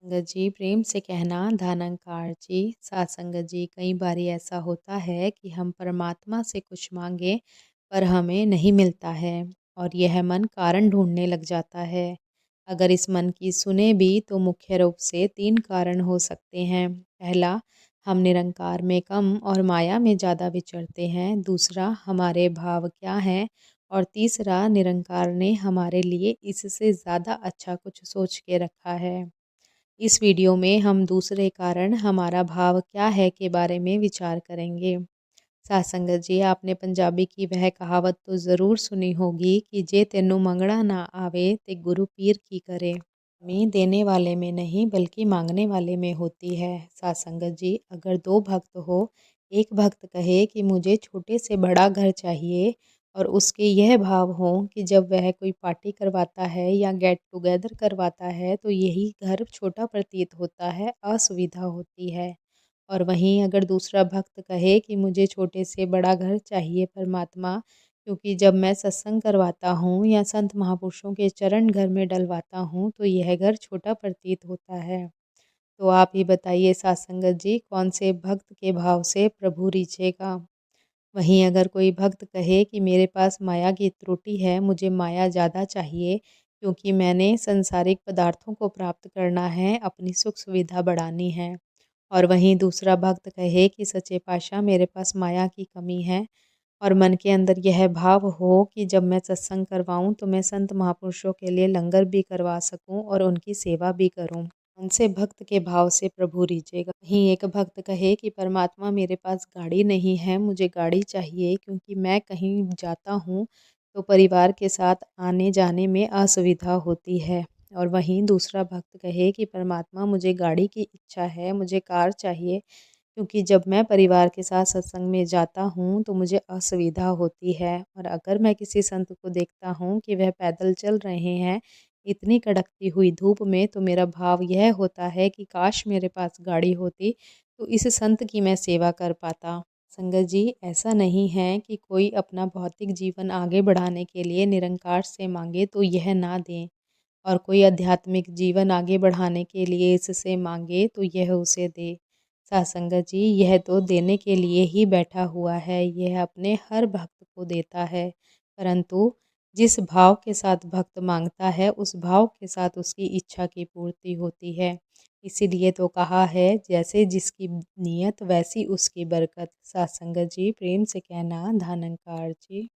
संगत जी प्रेम से कहना धनंकार जी। सात संगत जी, कई बारी ऐसा होता है कि हम परमात्मा से कुछ मांगे पर हमें नहीं मिलता है और यह मन कारण ढूंढने लग जाता है। अगर इस मन की सुने भी तो मुख्य रूप से तीन कारण हो सकते हैं। पहला, हम निरंकार में कम और माया में ज़्यादा विचरते हैं। दूसरा, हमारे भाव क्या हैं। और तीसरा, निरंकार ने हमारे लिए इससे ज़्यादा अच्छा कुछ सोच के रखा है। इस वीडियो में हम दूसरे कारण हमारा भाव क्या है के बारे में विचार करेंगे। साथ संगत जी, आपने पंजाबी की वह कहावत तो ज़रूर सुनी होगी कि जे तेनू मंगना ना आवे ते गुरु पीर की करे। कमी देने वाले में नहीं बल्कि मांगने वाले में होती है। साथ संगत जी, अगर दो भक्त हो, एक भक्त कहे कि मुझे छोटे से बड़ा घर चाहिए और उसके यह भाव हो कि जब वह कोई पार्टी करवाता है या गेट टुगेदर करवाता है तो यही घर छोटा प्रतीत होता है, असुविधा होती है। और वहीं अगर दूसरा भक्त कहे कि मुझे छोटे से बड़ा घर चाहिए परमात्मा, क्योंकि जब मैं सत्संग करवाता हूँ या संत महापुरुषों के चरण घर में डलवाता हूँ तो यह घर छोटा प्रतीत होता है। तो आप ही बताइए सात संगत जी, कौन से भक्त के भाव से प्रभु रीझेगा। वहीं अगर कोई भक्त कहे कि मेरे पास माया की त्रुटि है, मुझे माया ज़्यादा चाहिए क्योंकि मैंने संसारिक पदार्थों को प्राप्त करना है, अपनी सुख सुविधा बढ़ानी है। और वहीं दूसरा भक्त कहे कि सच्चे पातशाह, मेरे पास माया की कमी है और मन के अंदर यह भाव हो कि जब मैं सत्संग करवाऊँ तो मैं संत महापुरुषों के लिए लंगर भी करवा सकूँ और उनकी सेवा भी करूँ। कौन से भक्त के भाव से प्रभु रीझेगा। वहीं एक भक्त कहे कि परमात्मा, मेरे पास गाड़ी नहीं है, मुझे गाड़ी चाहिए क्योंकि मैं कहीं जाता हूँ तो परिवार के साथ आने जाने में असुविधा होती है। और वहीं दूसरा भक्त कहे कि परमात्मा, मुझे गाड़ी की इच्छा है, मुझे कार चाहिए क्योंकि जब मैं परिवार के साथ सत्संग में जाता हूँ तो मुझे असुविधा होती है। और अगर मैं किसी संत को देखता हूँ कि वह पैदल चल रहे हैं इतनी कड़कती हुई धूप में, तो मेरा भाव यह होता है कि काश मेरे पास गाड़ी होती तो इस संत की मैं सेवा कर पाता। संगत जी, ऐसा नहीं है कि कोई अपना भौतिक जीवन आगे बढ़ाने के लिए निरंकार से मांगे तो यह ना दें और कोई आध्यात्मिक जीवन आगे बढ़ाने के लिए इससे मांगे तो यह उसे दे। सासंगत जी, यह तो देने के लिए ही बैठा हुआ है, यह अपने हर भक्त को देता है, परंतु जिस भाव के साथ भक्त मांगता है उस भाव के साथ उसकी इच्छा की पूर्ति होती है। इसीलिए तो कहा है, जैसे जिसकी नीयत वैसी उसकी बरकत। सासंगत जी, प्रेम से कहना धनंकार जी।